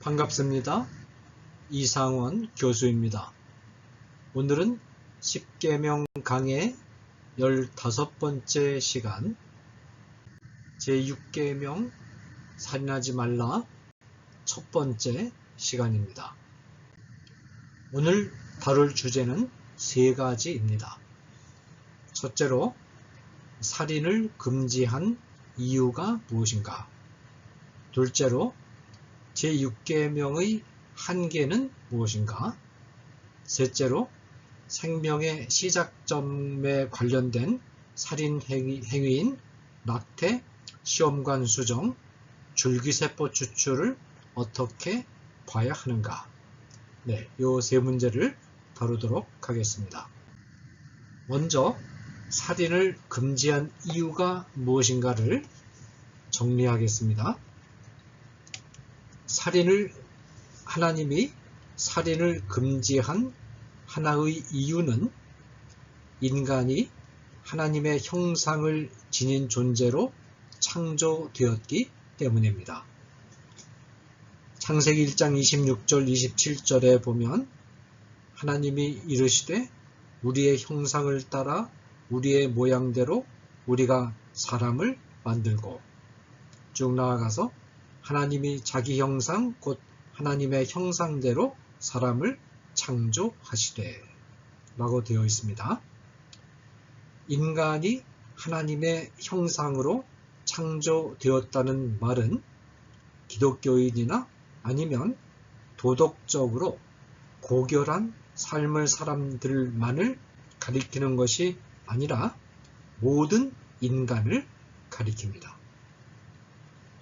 반갑습니다. 이상원 교수입니다. 오늘은 10계명 강의 15번째 시간 제6계명 살인하지 말라 첫 번째 시간입니다. 오늘 다룰 주제는 세 가지입니다. 첫째로 살인을 금지한 이유가 무엇인가? 둘째로 제6계명의 한계는 무엇인가? 셋째로 생명의 시작점에 관련된 살인 행위인 낙태, 시험관 수정, 줄기세포 추출을 어떻게 봐야 하는가? 네, 이 세 문제를 다루도록 하겠습니다. 먼저 살인을 금지한 이유가 무엇인가를 정리하겠습니다. 하나님이 살인을 금지한 하나의 이유는 인간이 하나님의 형상을 지닌 존재로 창조되었기 때문입니다. 창세기 1장 26절 27절에 보면 하나님이 이르시되 우리의 형상을 따라 우리의 모양대로 우리가 사람을 만들고, 쭉 나아가서 하나님이 자기 형상 곧 하나님의 형상대로 사람을 창조하시되 라고 되어 있습니다. 인간이 하나님의 형상으로 창조되었다는 말은 기독교인이나 아니면 도덕적으로 고결한 삶을 사람들만을 가리키는 것이 아니라 모든 인간을 가리킵니다.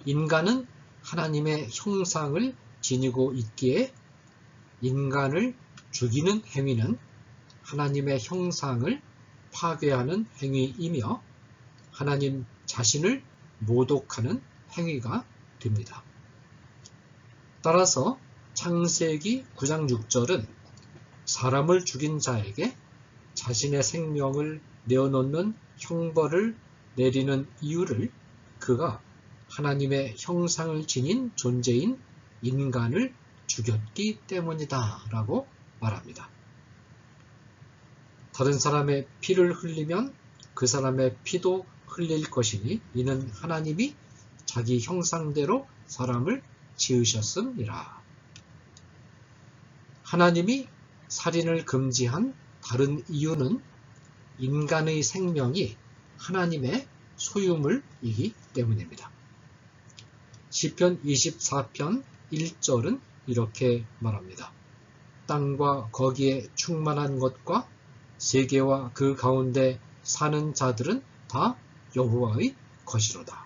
인간은 하나님의 형상을 지니고 있기에 인간을 죽이는 행위는 하나님의 형상을 파괴하는 행위이며 하나님 자신을 모독하는 행위가 됩니다. 따라서 창세기 9장 6절은 사람을 죽인 자에게 자신의 생명을 내어놓는 형벌을 내리는 이유를 그가 하나님의 형상을 지닌 존재인 인간을 죽였기 때문이다 라고 말합니다. 다른 사람의 피를 흘리면 그 사람의 피도 흘릴 것이니 이는 하나님이 자기 형상대로 사람을 지으셨음이라. 하나님이 살인을 금지한 다른 이유는 인간의 생명이 하나님의 소유물이기 때문입니다. 시편 24편 1절은 이렇게 말합니다. 땅과 거기에 충만한 것과 세계와 그 가운데 사는 자들은 다 여호와의 것이로다.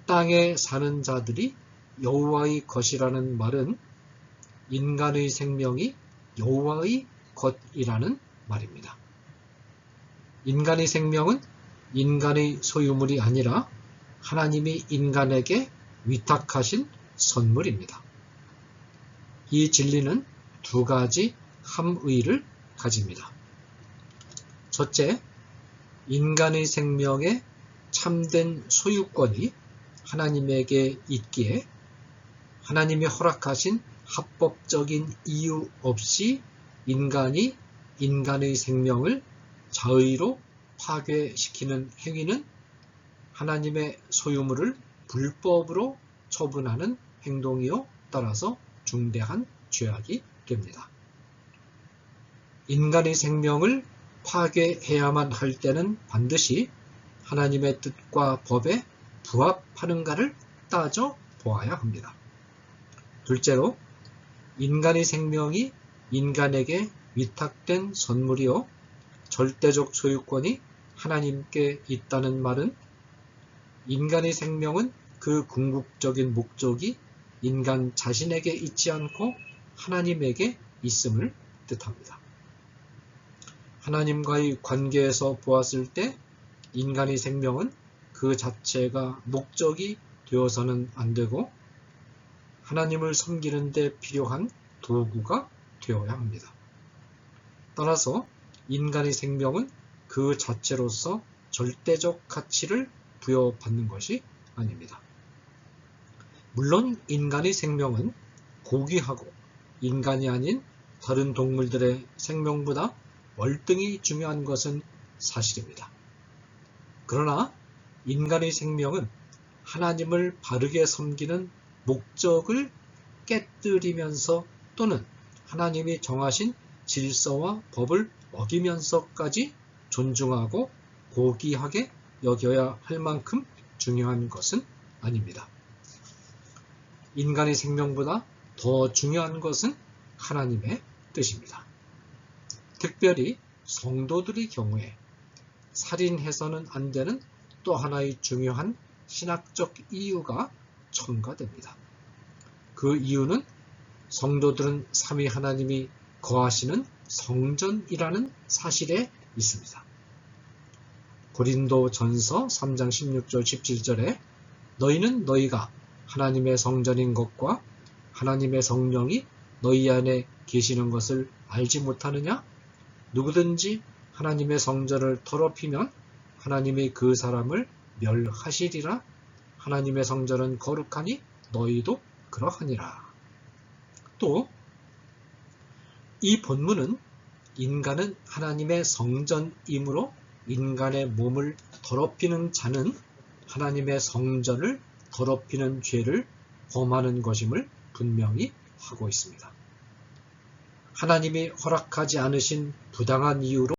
땅에 사는 자들이 여호와의 것이라는 말은 인간의 생명이 여호와의 것이라는 말입니다. 인간의 생명은 인간의 소유물이 아니라 하나님이 인간에게 위탁하신 선물입니다. 이 진리는 두 가지 함의를 가집니다. 첫째, 인간의 생명의 참된 소유권이 하나님에게 있기에 하나님이 허락하신 합법적인 이유 없이 인간이 인간의 생명을 자의로 파괴시키는 행위는 하나님의 소유물을 불법으로 처분하는 행동이요 따라서 중대한 죄악이 됩니다. 인간의 생명을 파괴해야만 할 때는 반드시 하나님의 뜻과 법에 부합하는가를 따져 보아야 합니다. 둘째로, 인간의 생명이 인간에게 위탁된 선물이요 절대적 소유권이 하나님께 있다는 말은 인간의 생명은 그 궁극적인 목적이 인간 자신에게 있지 않고 하나님에게 있음을 뜻합니다. 하나님과의 관계에서 보았을 때 인간의 생명은 그 자체가 목적이 되어서는 안 되고 하나님을 섬기는 데 필요한 도구가 되어야 합니다. 따라서 인간의 생명은 그 자체로서 절대적 가치를 부여받는 것이 아닙니다. 물론 인간의 생명은 고귀하고 인간이 아닌 다른 동물들의 생명보다 월등히 중요한 것은 사실입니다. 그러나 인간의 생명은 하나님을 바르게 섬기는 목적을 깨뜨리면서 또는 하나님이 정하신 질서와 법을 어기면서까지 존중하고 고귀하게 여겨야 할 만큼 중요한 것은 아닙니다. 인간의 생명보다 더 중요한 것은 하나님의 뜻입니다. 특별히 성도들의 경우에 살인해서는 안 되는 또 하나의 중요한 신학적 이유가 첨가됩니다. 그 이유는 성도들은 삼위 하나님이 거하시는 성전이라는 사실에 있습니다. 고린도전서 3장 16절 17절에 너희는 너희가 하나님의 성전인 것과 하나님의 성령이 너희 안에 계시는 것을 알지 못하느냐? 누구든지 하나님의 성전을 더럽히면 하나님이 그 사람을 멸하시리라. 하나님의 성전은 거룩하니 너희도 그러하니라. 또 이 본문은 인간은 하나님의 성전이므로 인간의 몸을 더럽히는 자는 하나님의 성전을 더럽히는 죄를 범하는 것임을 분명히 하고 있습니다. 하나님이 허락하지 않으신 부당한 이유로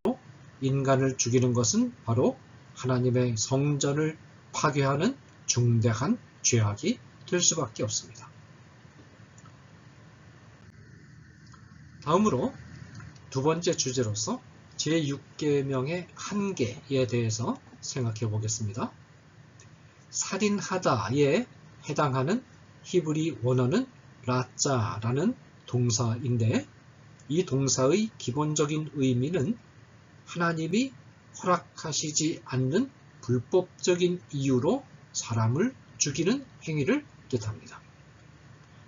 인간을 죽이는 것은 바로 하나님의 성전을 파괴하는 중대한 죄악이 될 수밖에 없습니다. 다음으로 두 번째 주제로서 제6계명의 한계에 대해서 생각해 보겠습니다. 살인하다에 해당하는 히브리 원어는 라짜라는 동사인데 이 동사의 기본적인 의미는 하나님이 허락하시지 않는 불법적인 이유로 사람을 죽이는 행위를 뜻합니다.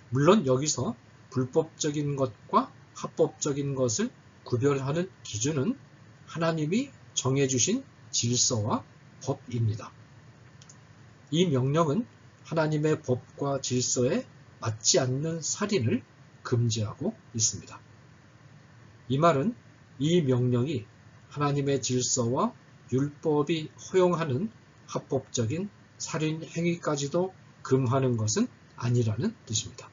물론 여기서 불법적인 것과 합법적인 것을 구별하는 기준은 하나님이 정해주신 질서와 법입니다. 이 명령은 하나님의 법과 질서에 맞지 않는 살인을 금지하고 있습니다. 이 말은 이 명령이 하나님의 질서와 율법이 허용하는 합법적인 살인 행위까지도 금하는 것은 아니라는 뜻입니다.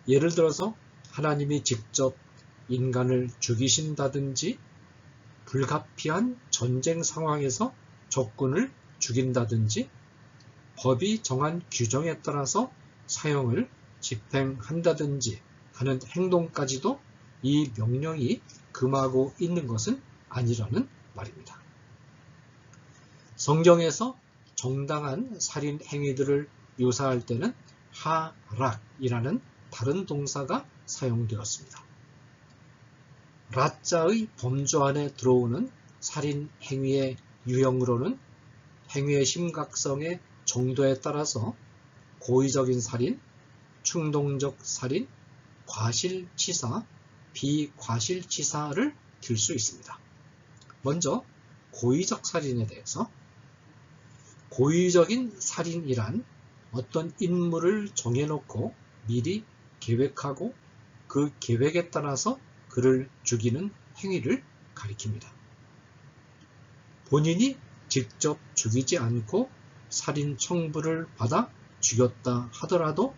예를 들어서 하나님이 직접 인간을 죽이신다든지 불가피한 전쟁 상황에서 적군을 죽인다든지 법이 정한 규정에 따라서 사형을 집행한다든지 하는 행동까지도 이 명령이 금하고 있는 것은 아니라는 말입니다. 성경에서 정당한 살인 행위들을 묘사할 때는 하락이라는 다른 동사가 사용되었습니다. 라짜의 범주 안에 들어오는 살인 행위의 유형으로는 행위의 심각성의 정도에 따라서 고의적인 살인, 충동적 살인, 과실치사, 비과실치사를 들 수 있습니다. 먼저 고의적 살인에 대해서 고의적인 살인이란 어떤 인물을 정해놓고 미리 계획하고 그 계획에 따라서 그를 죽이는 행위를 가리킵니다. 본인이 직접 죽이지 않고 살인 청부를 받아 죽였다 하더라도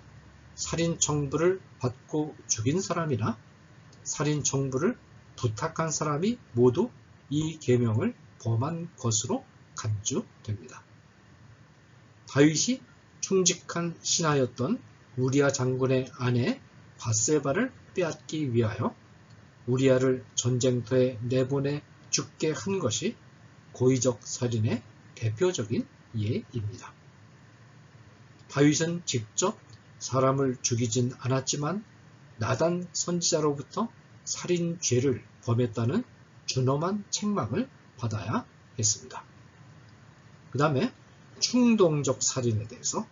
살인 청부를 받고 죽인 사람이나 살인 청부를 부탁한 사람이 모두 이 계명을 범한 것으로 간주됩니다. 다윗이 충직한 신하였던 우리아 장군의 아내 밧세바를 빼앗기 위하여 우리아를 전쟁터에 내보내 죽게 한 것이 고의적 살인의 대표적인 예입니다. 다윗은 직접 사람을 죽이진 않았지만 나단 선지자로부터 살인죄를 범했다는 준엄한 책망을 받아야 했습니다. 그 다음에 충동적 살인에 대해서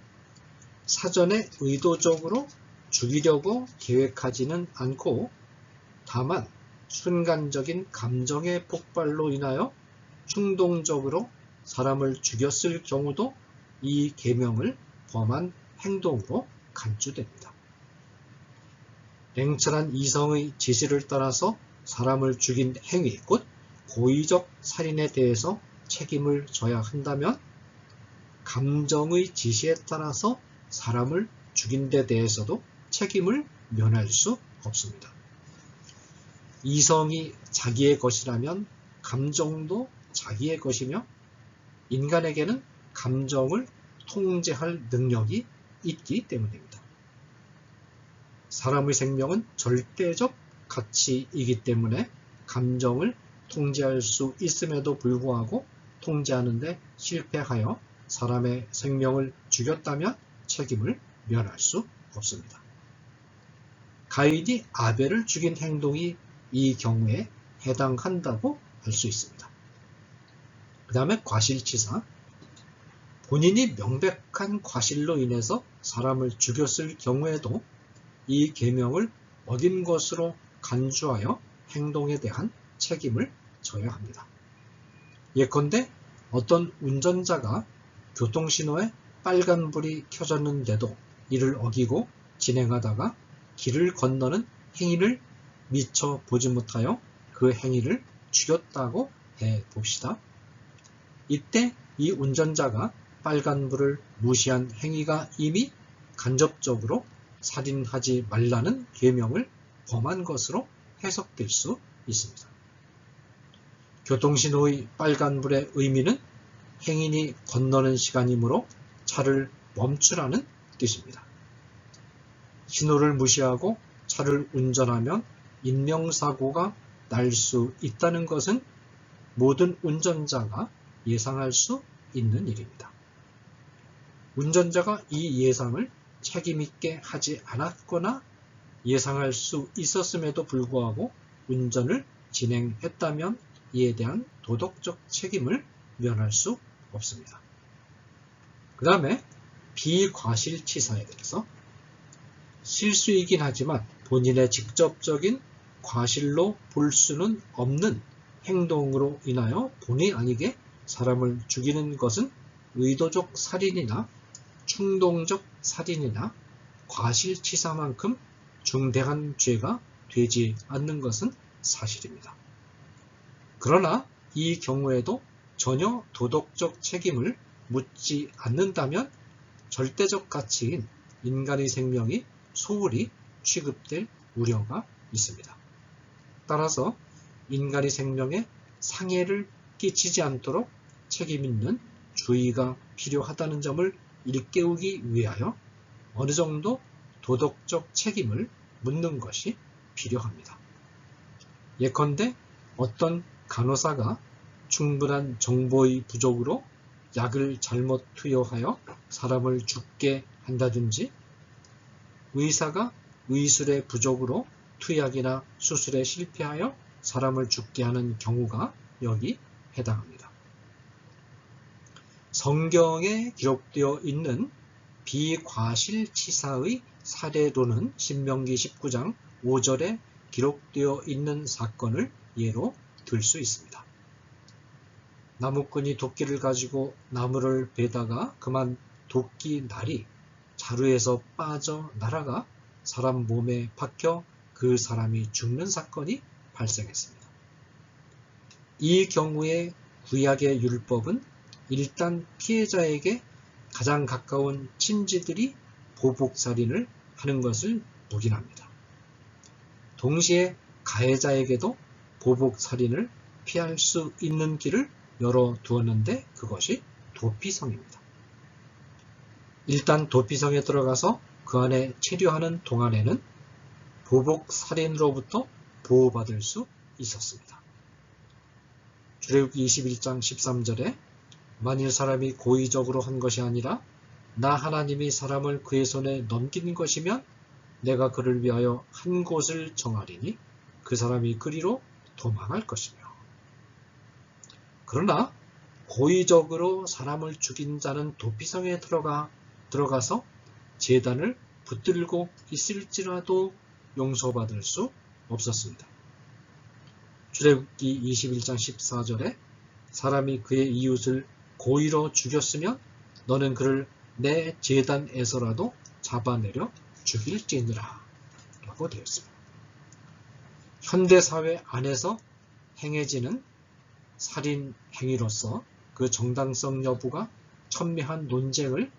사전에 의도적으로 죽이려고 계획하지는 않고 다만 순간적인 감정의 폭발로 인하여 충동적으로 사람을 죽였을 경우도 이 계명을 범한 행동으로 간주됩니다. 냉철한 이성의 지시를 따라서 사람을 죽인 행위, 곧 고의적 살인에 대해서 책임을 져야 한다면 감정의 지시에 따라서 사람을 죽인 데 대해서도 책임을 면할 수 없습니다. 이성이 자기의 것이라면 감정도 자기의 것이며 인간에게는 감정을 통제할 능력이 있기 때문입니다. 사람의 생명은 절대적 가치이기 때문에 감정을 통제할 수 있음에도 불구하고 통제하는 데 실패하여 사람의 생명을 죽였다면 책임을 면할 수 없습니다. 가인이 아벨을 죽인 행동이 이 경우에 해당한다고 할 수 있습니다. 그 다음에 과실치사. 본인이 명백한 과실로 인해서 사람을 죽였을 경우에도 이 계명을 어긴 것으로 간주하여 행동에 대한 책임을 져야 합니다. 예컨대 어떤 운전자가 교통신호에 빨간불이 켜졌는데도 이를 어기고 진행하다가 길을 건너는 행위를 미처 보지 못하여 그 행위를 죽였다고 해봅시다. 이때 이 운전자가 빨간불을 무시한 행위가 이미 간접적으로 살인하지 말라는 계명을 범한 것으로 해석될 수 있습니다. 교통신호의 빨간불의 의미는 행인이 건너는 시간이므로 차를 멈추라는 뜻입니다. 신호를 무시하고 차를 운전하면 인명사고가 날 수 있다는 것은 모든 운전자가 예상할 수 있는 일입니다. 운전자가 이 예상을 책임있게 하지 않았거나 예상할 수 있었음에도 불구하고 운전을 진행했다면 이에 대한 도덕적 책임을 면할 수 없습니다. 그 다음에 비과실치사에 대해서 실수이긴 하지만 본인의 직접적인 과실로 볼 수는 없는 행동으로 인하여 본의 아니게 사람을 죽이는 것은 의도적 살인이나 충동적 살인이나 과실치사만큼 중대한 죄가 되지 않는 것은 사실입니다. 그러나 이 경우에도 전혀 도덕적 책임을 묻지 않는다면 절대적 가치인 인간의 생명이 소홀히 취급될 우려가 있습니다. 따라서 인간의 생명에 상해를 끼치지 않도록 책임있는 주의가 필요하다는 점을 일깨우기 위하여 어느 정도 도덕적 책임을 묻는 것이 필요합니다. 예컨대 어떤 간호사가 충분한 정보의 부족으로 약을 잘못 투여하여 사람을 죽게 한다든지 의사가 의술의 부족으로 투약이나 수술에 실패하여 사람을 죽게 하는 경우가 여기 해당합니다. 성경에 기록되어 있는 비과실치사의 사례로는 신명기 19장 5절에 기록되어 있는 사건을 예로 들 수 있습니다. 나무꾼이 도끼를 가지고 나무를 베다가 그만 도끼 날이 자루에서 빠져 날아가 사람 몸에 박혀 그 사람이 죽는 사건이 발생했습니다. 이 경우에 구약의 율법은 일단 피해자에게 가장 가까운 친지들이 보복살인을 하는 것을 묵인합니다. 동시에 가해자에게도 보복살인을 피할 수 있는 길을 열어두었는데 그것이 도피성입니다. 일단 도피성에 들어가서 그 안에 체류하는 동안에는 보복살인으로부터 보호받을 수 있었습니다. 출애굽기 21장 13절에 만일 사람이 고의적으로 한 것이 아니라 나 하나님이 사람을 그의 손에 넘긴 것이면 내가 그를 위하여 한 곳을 정하리니 그 사람이 그리로 도망할 것이며. 그러나 고의적으로 사람을 죽인 자는 도피성에 들어가서 제단을 붙들고 있을지라도 용서받을 수 없었습니다. 출애굽기 21장 14절에 사람이 그의 이웃을 고의로 죽였으면 너는 그를 내 재단에서라도 잡아내려 죽일지니라 라고 되어 있습니다. 현대사회 안에서 행해지는 살인 행위로서 그 정당성 여부가 첨예한 논쟁을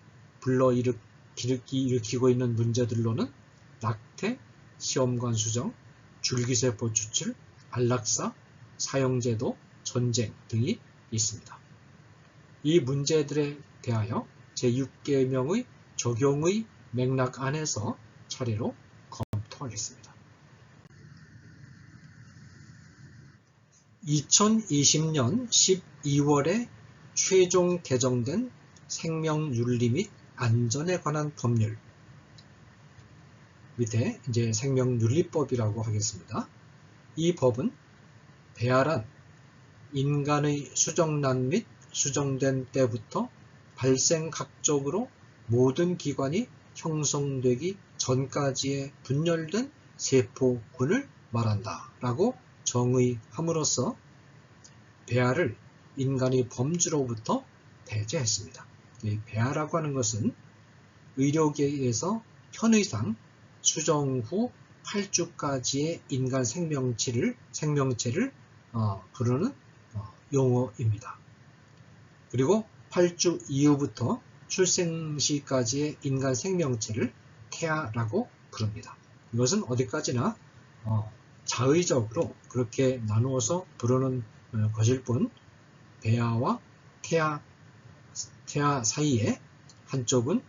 일으키고 있는 문제들로는 낙태, 시험관 수정, 줄기세포 추출, 안락사, 사형제도, 전쟁 등이 있습니다. 이 문제들에 대하여 제6계명의 적용의 맥락 안에서 차례로 검토하겠습니다. 2020년 12월에 최종 개정된 생명윤리 및 안전에 관한 법률, 밑에 이제 생명윤리법이라고 하겠습니다. 이 법은 배아란 인간의 수정란 및 수정된 때부터 발생학적으로 모든 기관이 형성되기 전까지의 분열된 세포군을 말한다 라고 정의함으로써 배아를 인간의 범주로부터 배제했습니다. 이 배아라고 하는 것은 의료계에서 편의상 수정 후 8주까지의 인간 생명체를 부르는 용어입니다. 그리고 8주 이후부터 출생 시까지의 인간 생명체를 태아라고 부릅니다. 이것은 어디까지나 자의적으로 그렇게 나누어서 부르는 것일 뿐, 배아와 태아 사이에 한쪽은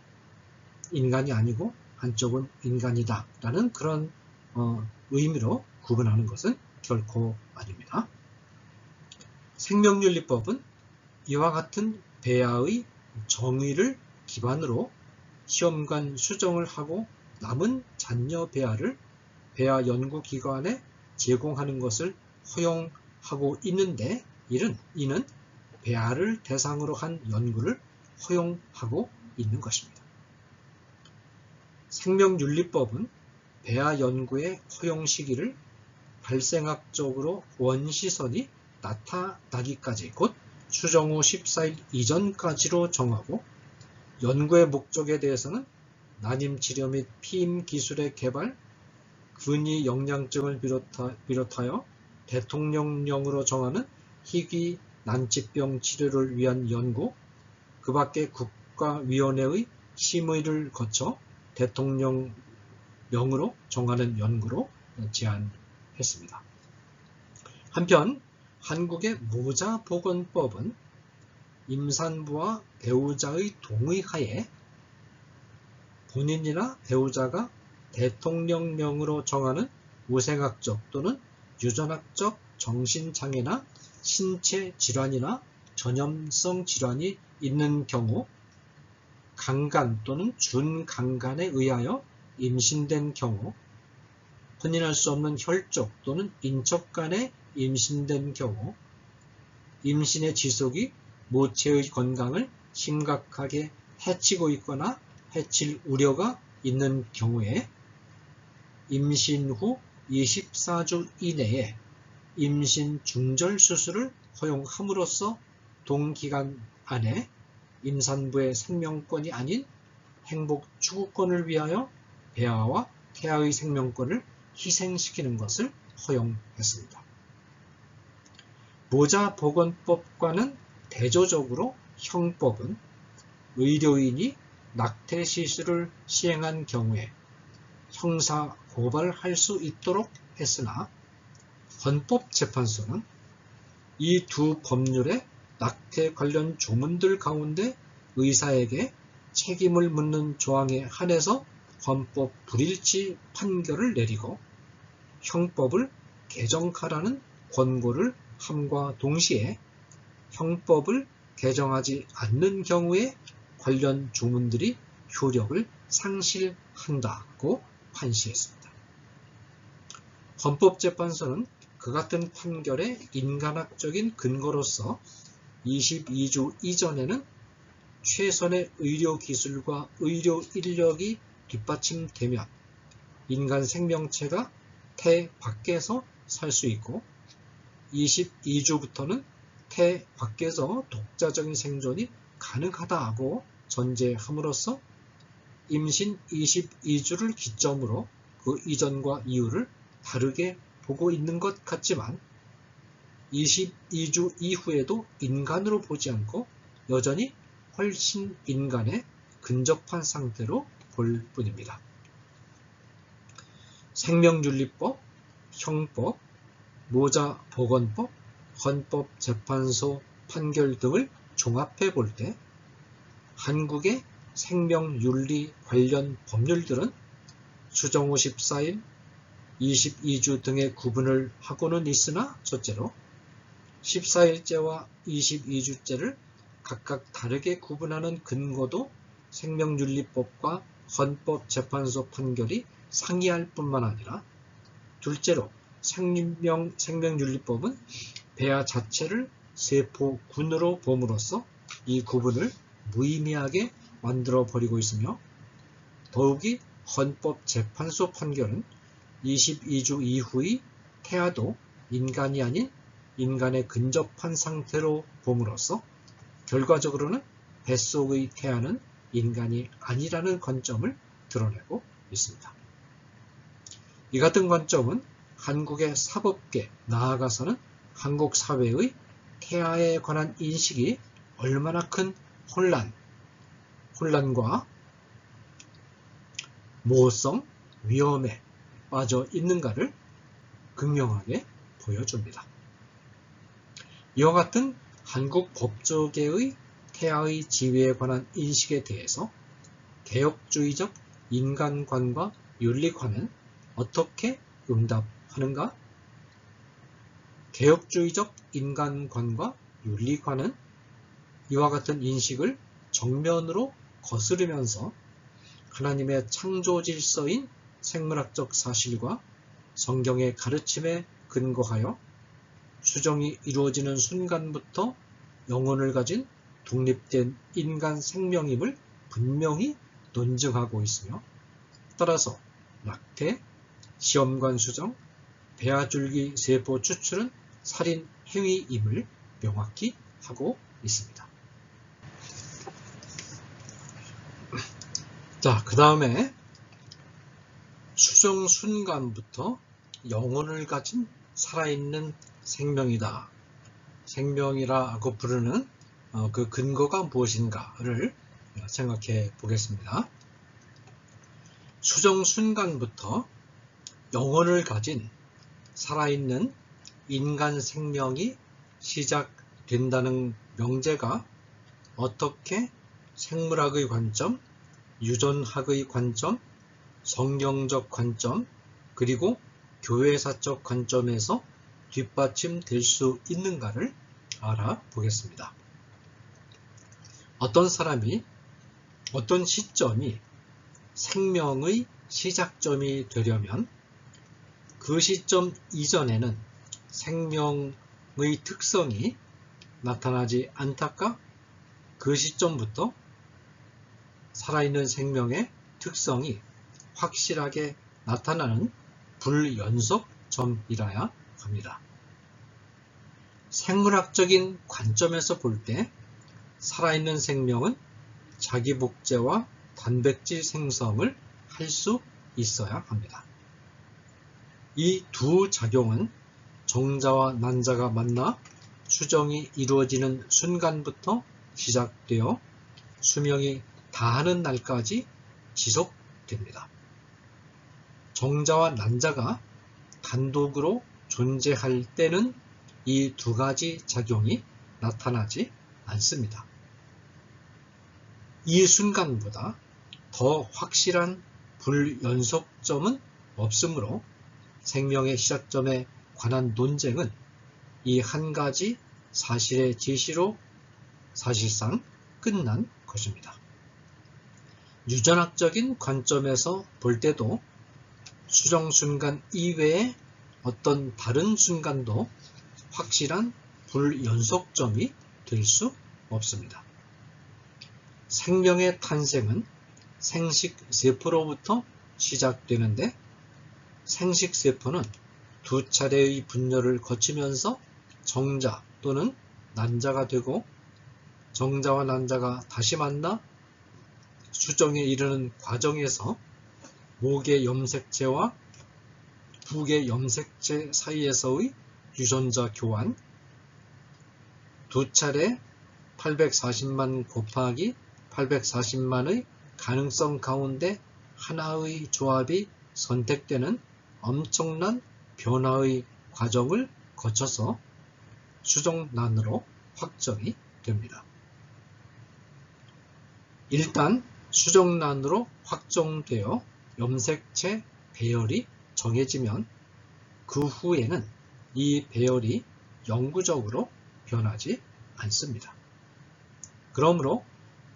인간이 아니고 한쪽은 인간이다 라는 그런 의미로 구분하는 것은 결코 아닙니다. 생명윤리법은 이와 같은 배아의 정의를 기반으로 시험관 수정을 하고 남은 잔여 배아를 배아 연구기관에 제공하는 것을 허용하고 있는데, 이는 배아를 대상으로 한 연구를 허용하고 있는 것입니다. 생명윤리법은 배아 연구의 허용 시기를 발생학적으로 원시선이 나타나기까지, 곧 수정 후 14일 이전까지로 정하고, 연구의 목적에 대해서는 난임치료 및 피임 기술의 개발, 근위 영양증을 비롯하여 대통령령으로 정하는 희귀 난치병 치료를 위한 연구, 그 밖에 국가위원회의 심의를 거쳐 대통령령으로 정하는 연구로 제한했습니다. 한편 한국의 모자보건법은 임산부와 배우자의 동의하에 본인이나 배우자가 대통령령으로 정하는 우생학적 또는 유전학적 정신장애나 신체 질환이나 전염성 질환이 있는 경우, 강간 또는 준강간에 의하여 임신된 경우, 혼인할 수 없는 혈족 또는 인척 간에 임신된 경우, 임신의 지속이 모체의 건강을 심각하게 해치고 있거나 해칠 우려가 있는 경우에 임신 후 24주 이내에 임신 중절 수술을 허용함으로써 동기간 안에 임산부의 생명권이 아닌 행복 추구권을 위하여 배아와 태아의 생명권을 희생시키는 것을 허용했습니다. 모자보건법과는 대조적으로 형법은 의료인이 낙태 시술을 시행한 경우에 형사 고발할 수 있도록 했으나, 헌법재판소는 이 두 법률의 낙태 관련 조문들 가운데 의사에게 책임을 묻는 조항에 한해서 헌법 불일치 판결을 내리고 형법을 개정하라는 권고를 함과 동시에 형법을 개정하지 않는 경우에 관련 조문들이 효력을 상실한다고 판시했습니다. 헌법재판소는 그 같은 판결의 인간학적인 근거로서 22주 이전에는 최선의 의료기술과 의료 인력이 뒷받침되면 인간 생명체가 태 밖에서 살 수 있고, 22주부터는 태 밖에서 독자적인 생존이 가능하다고 전제함으로써 임신 22주를 기점으로 그 이전과 이후를 다르게 보고 있는 것 같지만 22주 이후에도 인간으로 보지 않고 여전히 훨씬 인간에 근접한 상태로 볼 뿐입니다. 생명윤리법, 형법, 모자보건법, 헌법재판소 판결 등을 종합해 볼 때 한국의 생명윤리 관련 법률들은 수정 후 14일, 22주 등의 구분을 하고는 있으나 첫째로 14일째와 22주째를 각각 다르게 구분하는 근거도 생명윤리법과 헌법재판소 판결이 상이할 뿐만 아니라 둘째로 생명윤리법은 배아 자체를 세포군으로 봄으로써 이 구분을 무의미하게 만들어 버리고 있으며 더욱이 헌법재판소 판결은 22주 이후의 태아도 인간이 아닌 인간에 근접한 상태로 봄으로써 결과적으로는 뱃속의 태아는 인간이 아니라는 관점을 드러내고 있습니다. 이 같은 관점은 한국의 사법계, 나아가서는 한국 사회의 태아에 관한 인식이 얼마나 큰 혼란과 모호성, 위험에 빠져 있는가를 극명하게 보여줍니다. 이와 같은 한국 법조계의 태아의 지위에 관한 인식에 대해서 개혁주의적 인간관과 윤리관은 어떻게 응답하는가? 개혁주의적 인간관과 윤리관은 이와 같은 인식을 정면으로 거스르면서 하나님의 창조 질서인 생물학적 사실과 성경의 가르침에 근거하여 수정이 이루어지는 순간부터 영혼을 가진 독립된 인간 생명임을 분명히 논증하고 있으며 따라서 낙태, 시험관 수정, 배아줄기 세포 추출은 살인 행위임을 명확히 하고 있습니다. 자, 그 다음에 수정 순간부터 영혼을 가진 살아있는 생명이다. 생명이라고 부르는 그 근거가 무엇인가를 생각해 보겠습니다. 수정 순간부터 영혼을 가진 살아있는 인간 생명이 시작된다는 명제가 어떻게 생물학의 관점, 유전학의 관점, 성경적 관점, 그리고 교회사적 관점에서 뒷받침될 수 있는가를 알아보겠습니다. 어떤 사람이 어떤 시점이 생명의 시작점이 되려면 그 시점 이전에는 생명의 특성이 나타나지 않다가 그 시점부터 살아있는 생명의 특성이 확실하게 나타나는 불연속점이라야 합니다. 생물학적인 관점에서 볼 때 살아있는 생명은 자기 복제와 단백질 생성을 할 수 있어야 합니다. 이 두 작용은 정자와 난자가 만나 수정이 이루어지는 순간부터 시작되어 수명이 다하는 날까지 지속됩니다. 정자와 난자가 단독으로 존재할 때는 이 두 가지 작용이 나타나지 않습니다. 이 순간보다 더 확실한 불연속점은 없으므로 생명의 시작점에 관한 논쟁은 이 한 가지 사실의 제시로 사실상 끝난 것입니다. 유전학적인 관점에서 볼 때도 수정 순간 이외의 어떤 다른 순간도 확실한 불연속점이 될 수 없습니다. 생명의 탄생은 생식세포로부터 시작되는데 생식세포는 두 차례의 분열을 거치면서 정자 또는 난자가 되고 정자와 난자가 다시 만나 수정에 이르는 과정에서 목의 염색체와 북의 염색체 사이에서의 유전자 교환, 두 차례 840만 곱하기 840만의 가능성 가운데 하나의 조합이 선택되는 엄청난 변화의 과정을 거쳐서 수정란으로 확정이 됩니다. 일단 수정란으로 확정되어 염색체 배열이 정해지면 그 후에는 이 배열이 영구적으로 변하지 않습니다. 그러므로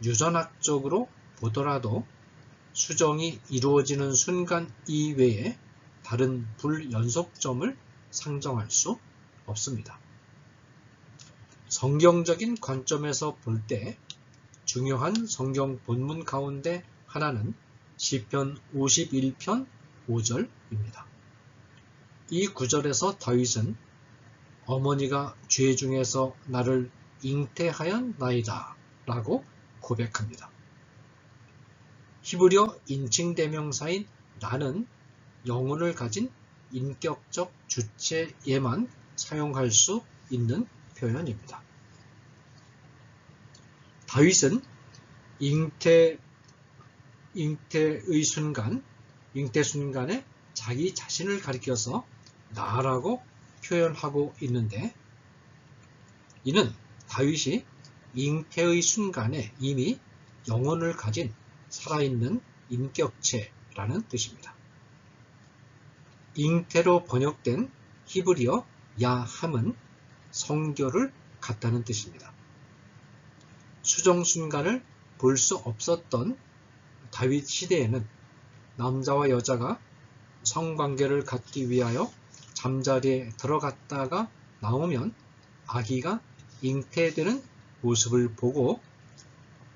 유전학적으로 보더라도 수정이 이루어지는 순간 이외에 다른 불연속점을 상정할 수 없습니다. 성경적인 관점에서 볼 때 중요한 성경 본문 가운데 하나는 시편 51편 5절입니다. 이 구절에서 다윗은 어머니가 죄 중에서 나를 잉태하였나이다 라고 고백합니다. 히브리어 인칭대명사인 나는 영혼을 가진 인격적 주체에만 사용할 수 있는 표현입니다. 다윗은 잉태의 순간에 자기 자신을 가리켜서 나라고 표현하고 있는데, 이는 다윗이 잉태의 순간에 이미 영혼을 가진 살아있는 인격체라는 뜻입니다. 잉태로 번역된 히브리어 야함은 성교를 갖다는 뜻입니다. 수정 순간을 볼 수 없었던 다윗 시대에는 남자와 여자가 성관계를 갖기 위하여 잠자리에 들어갔다가 나오면 아기가 잉태되는 모습을 보고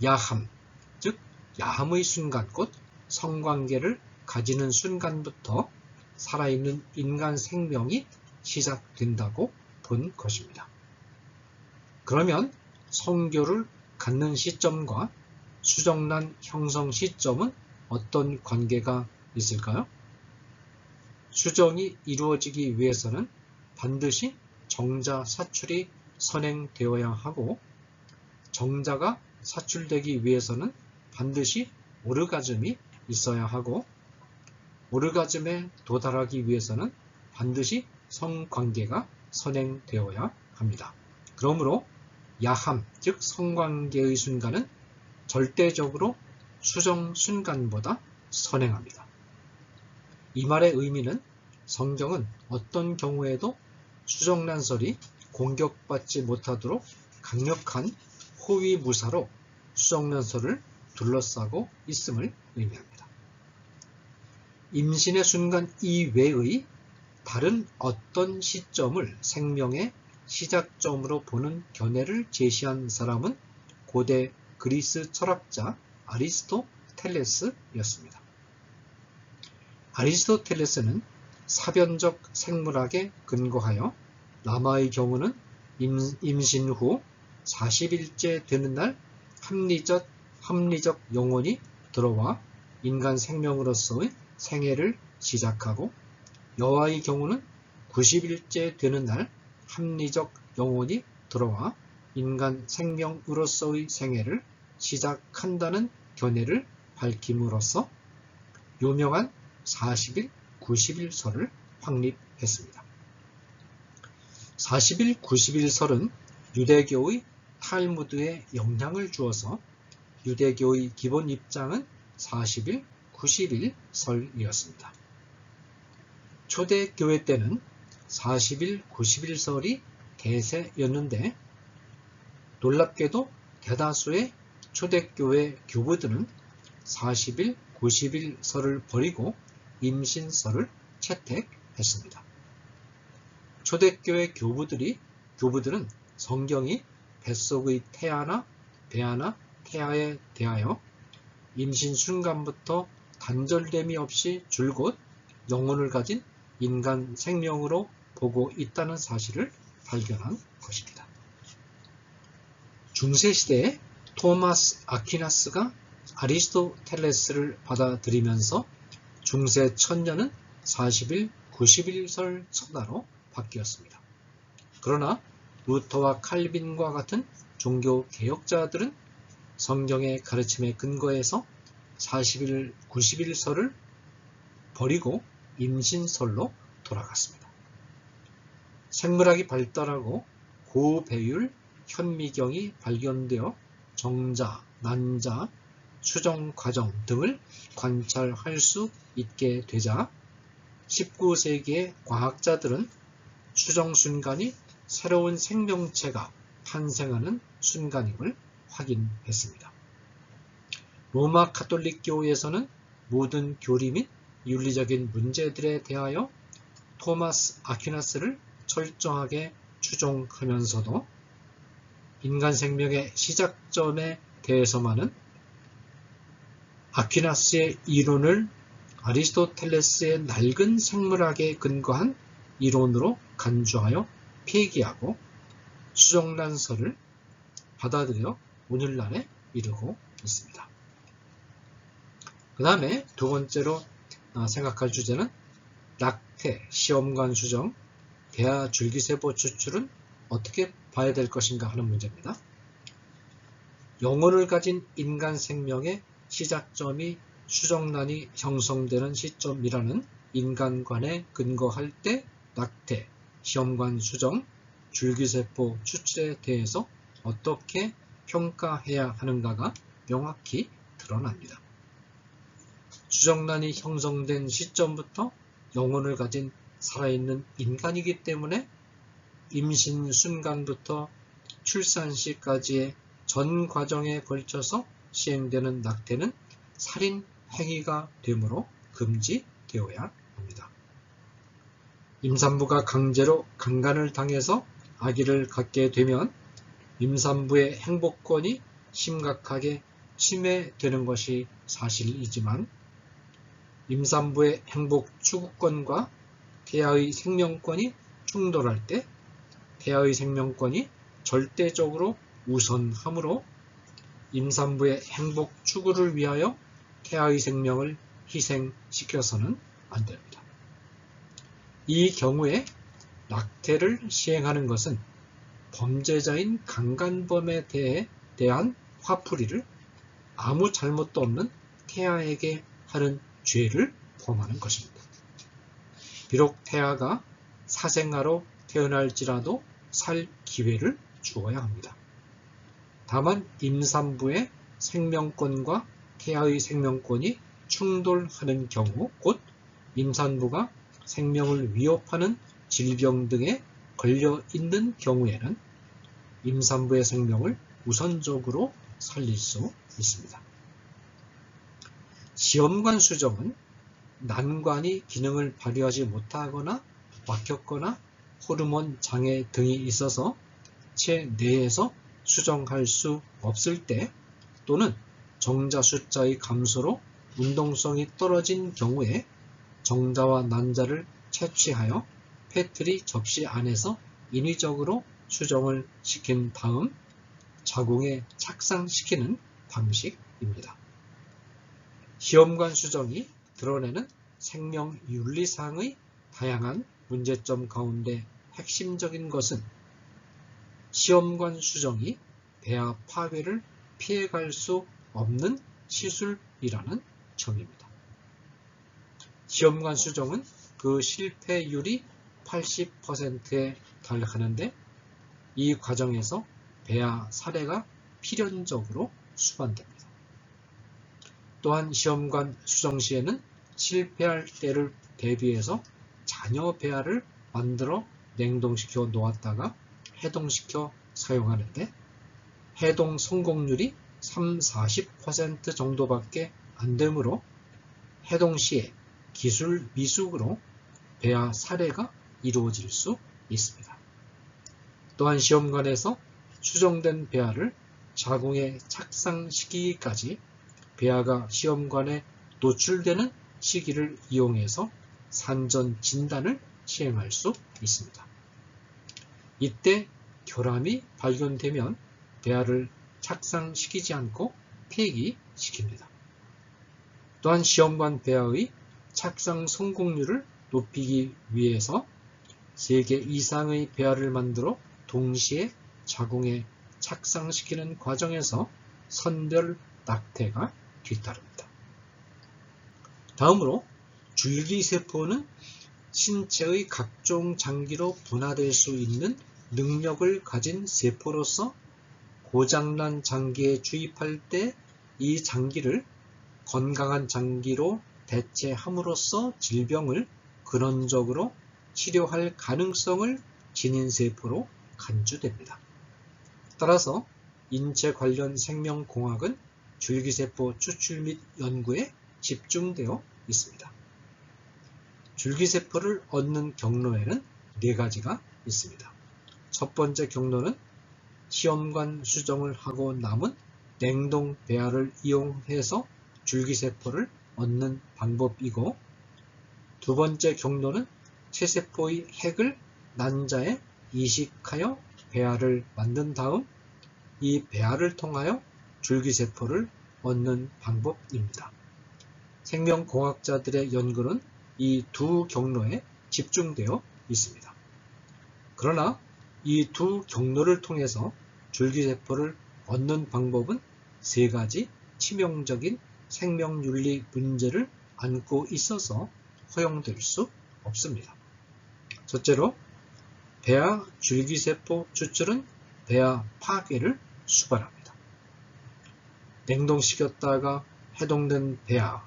야함, 즉 야함의 순간, 곧 성관계를 가지는 순간부터 살아있는 인간 생명이 시작된다고 본 것입니다. 그러면 성교를 갖는 시점과 수정란 형성 시점은 어떤 관계가 있을까요? 수정이 이루어지기 위해서는 반드시 정자 사출이 선행되어야 하고, 정자가 사출되기 위해서는 반드시 오르가즘이 있어야 하고, 오르가즘에 도달하기 위해서는 반드시 성관계가 선행되어야 합니다. 그러므로 야함, 즉 성관계의 순간은 절대적으로 수정 순간보다 선행합니다. 이 말의 의미는 성경은 어떤 경우에도 수정란설이 공격받지 못하도록 강력한 호위무사로 수정란설을 둘러싸고 있음을 의미합니다. 임신의 순간 이외의 다른 어떤 시점을 생명의 시작점으로 보는 견해를 제시한 사람은 고대 그리스 철학자 아리스토텔레스였습니다. 아리스토텔레스는 사변적 생물학에 근거하여 남아의 경우는 임신 후 40일째 되는 날 합리적 영혼이 들어와 인간 생명으로서의 생애를 시작하고, 여아의 경우는 90일째 되는 날 합리적 영혼이 들어와 인간 생명으로서의 생애를 시작한다는 견해를 밝힘으로써 유명한 40일, 90일설을 확립했습니다. 40일, 90일설은 유대교의 탈무드에 영향을 주어서 유대교의 기본 입장은 40일, 90일설이었습니다. 초대교회 때는 40일, 90일설이 대세였는데, 놀랍게도 대다수의 초대교회 교부들은 40일, 90일설을 버리고 임신설을 채택했습니다. 초대교회 교부들은 성경이 뱃속의 태아나 배아나 태아에 대하여 임신 순간부터 단절됨이 없이 줄곧 영혼을 가진 인간 생명으로 보고 있다는 사실을 발견한 것입니다. 중세시대에 토마스 아리스토텔레스를 받아들이면서 중세 천년은 40일, 90일설 천하로 바뀌었습니다. 그러나 루터와 칼빈과 같은 종교 개혁자들은 성경의 가르침에 근거해서 40일, 90일설을 버리고 임신설로 돌아갔습니다. 생물학이 발달하고 고배율 현미경이 발견되어 정자, 난자, 수정 과정 등을 관찰할 수 있게 되자 19세기의 과학자들은 수정 순간이 새로운 생명체가 탄생하는 순간임을 확인했습니다. 로마 가톨릭 교회에서는 모든 교리 및 윤리적인 문제들에 대하여 토마스 아퀴나스를 철저하게 추종하면서도 인간 생명의 시작점에 대해서만은 아퀴나스의 이론을 아리스토텔레스의 낡은 생물학에 근거한 이론으로 간주하여 폐기하고 수정란설을 받아들여 오늘날에 이르고 있습니다. 그 다음에 두 번째로 생각할 주제는 낙태, 시험관 수정, 대하 줄기세포 추출은 어떻게 봐야 될 것인가 하는 문제입니다. 영혼을 가진 인간 생명의 시작점이 수정란이 형성되는 시점이라는 인간관에 근거할 때 낙태, 시험관 수정, 줄기세포 추출에 대해서 어떻게 평가해야 하는가가 명확히 드러납니다. 수정란이 형성된 시점부터 영혼을 가진 살아있는 인간이기 때문에 임신 순간부터 출산 시까지의 전 과정에 걸쳐서 시행되는 낙태는 살인 행위가 되므로 금지되어야 합니다. 임산부가 강제로 강간을 당해서 아기를 갖게 되면 임산부의 행복권이 심각하게 침해되는 것이 사실이지만 임산부의 행복 추구권과 태아의 생명권이 충돌할 때 태아의 생명권이 절대적으로 우선하므로 임산부의 행복 추구를 위하여 태아의 생명을 희생시켜서는 안 됩니다. 이 경우에 낙태를 시행하는 것은 범죄자인 강간범에 대한 화풀이를 아무 잘못도 없는 태아에게 하는 죄를 범하는 것입니다. 비록 태아가 사생아로 태어날지라도 살 기회를 주어야 합니다. 다만 임산부의 생명권과 태아의 생명권이 충돌하는 경우, 곧 임산부가 생명을 위협하는 질병 등에 걸려 있는 경우에는 임산부의 생명을 우선적으로 살릴 수 있습니다. 시험관 수정은 난관이 기능을 발휘하지 못하거나 막혔거나 호르몬 장애 등이 있어서 체내에서 수정할 수 없을 때 또는 정자 숫자의 감소로 운동성이 떨어진 경우에 정자와 난자를 채취하여 페트리 접시 안에서 인위적으로 수정을 시킨 다음 자궁에 착상시키는 방식입니다. 시험관 수정이 드러내는 생명 윤리상의 다양한 문제점 가운데 핵심적인 것은 시험관 수정이 배아 파괴를 피해갈 수 없는 시술이라는 점입니다. 시험관 수정은 그 실패율이 80%에 달하는데 이 과정에서 배아 사례가 필연적으로 수반됩니다. 또한 시험관 수정 시에는 실패할 때를 대비해서 자녀 배아를 만들어 냉동시켜 놓았다가 해동시켜 사용하는데 해동 성공률이 30-40% 정도밖에 안 되므로 해동 시에 기술 미숙으로 배아 살해가 이루어질 수 있습니다. 또한 시험관에서 수정된 배아를 자궁에 착상시키기까지 배아가 시험관에 노출되는 시기를 이용해서 산전 진단을 시행할 수 있습니다. 이때 결함이 발견되면 배아를 착상시키지 않고 폐기시킵니다. 또한 시험관 배아의 착상 성공률을 높이기 위해서 3개 이상의 배아를 만들어 동시에 자궁에 착상시키는 과정에서 선별 낙태가 뒤따릅니다. 다음으로 줄기세포는 신체의 각종 장기로 분화될 수 있는 능력을 가진 세포로서 고장난 장기에 주입할 때 이 장기를 건강한 장기로 대체함으로써 질병을 근원적으로 치료할 가능성을 지닌 세포로 간주됩니다. 따라서 인체 관련 생명공학은 줄기세포 추출 및 연구에 집중되어 있습니다. 줄기세포를 얻는 경로에는 4가지가 있습니다. 첫 번째 경로는 시험관 수정을 하고 남은 냉동 배아를 이용해서 줄기세포를 얻는 방법이고, 두 번째 경로는 체세포의 핵을 난자에 이식하여 배아를 만든 다음 이 배아를 통하여 줄기세포를 얻는 방법입니다. 생명공학자들의 연구는 이 두 경로에 집중되어 있습니다. 그러나 이 두 경로를 통해서 줄기세포를 얻는 방법은 3가지 치명적인 생명윤리 문제를 안고 있어서 허용될 수 없습니다. 첫째로, 배아 줄기세포 추출은 배아 파괴를 수반합니다. 냉동시켰다가 해동된 배아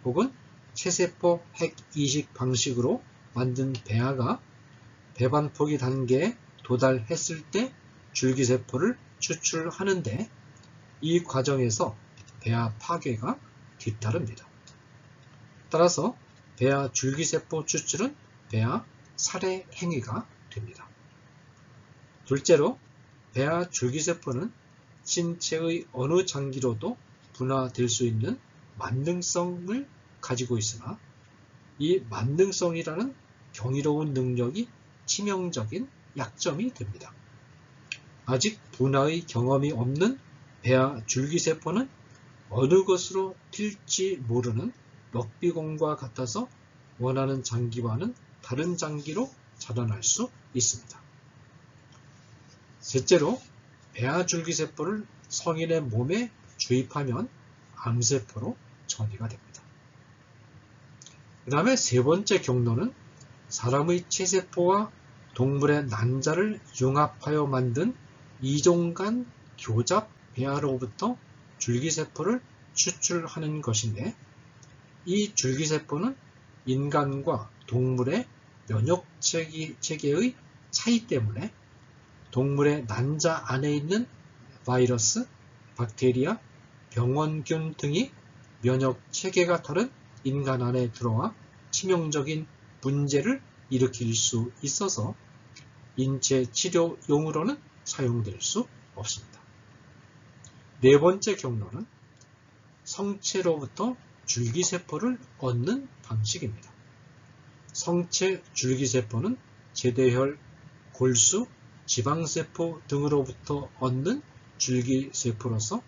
혹은 체세포 핵 이식 방식으로 만든 배아가 배반포기 단계에 도달했을 때 줄기세포를 추출하는데 이 과정에서 배아 파괴가 뒤따릅니다. 따라서 배아 줄기세포 추출은 배아 살해 행위가 됩니다. 둘째로, 배아 줄기세포는 신체의 어느 장기로도 분화될 수 있는 만능성을 가지고 있으나 이 만능성이라는 경이로운 능력이 치명적인 약점이 됩니다. 아직 분화의 경험이 없는 배아 줄기세포는 어느 것으로 튈지 모르는 럭비공과 같아서 원하는 장기와는 다른 장기로 자라날 수 있습니다. 셋째로, 배아 줄기세포를 성인의 몸에 주입하면 암세포로 전이가 됩니다. 그 다음에 3번째 경로는 사람의 체세포와 동물의 난자를 융합하여 만든 이종간 교잡 배아로부터 줄기세포를 추출하는 것인데, 이 줄기세포는 인간과 동물의 면역체계의 차이 때문에 동물의 난자 안에 있는 바이러스, 박테리아, 병원균 등이 면역체계가 다른 인간 안에 들어와 치명적인 문제를 일으킬 수 있어서 인체 치료용으로는 사용될 수 없습니다. 4번째 경로는 성체로부터 줄기세포를 얻는 방식입니다. 성체 줄기세포는 제대혈, 골수, 지방세포 등으로부터 얻는 줄기세포로서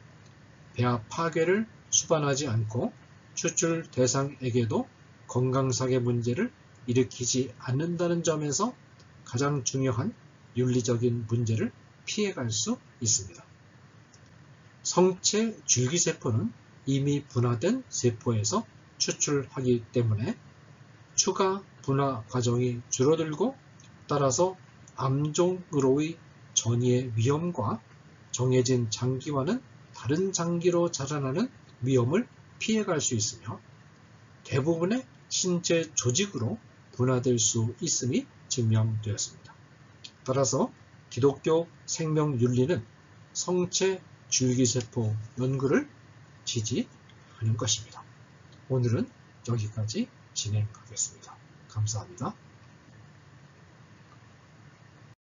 배아 파괴를 수반하지 않고 추출 대상에게도 건강상의 문제를 일으키지 않는다는 점에서 가장 중요한 윤리적인 문제를 피해갈 수 있습니다. 성체 줄기세포는 이미 분화된 세포에서 추출하기 때문에 추가 분화 과정이 줄어들고, 따라서 암종으로의 전이의 위험과 정해진 장기와는 다른 장기로 자라나는 위험을 피해갈 수 있으며 대부분의 신체 조직으로 분화될 수 있음이 증명되었습니다. 따라서 기독교 생명윤리는 성체 줄기세포 연구를 지지하는 것입니다. 오늘은 여기까지 진행하겠습니다. 감사합니다.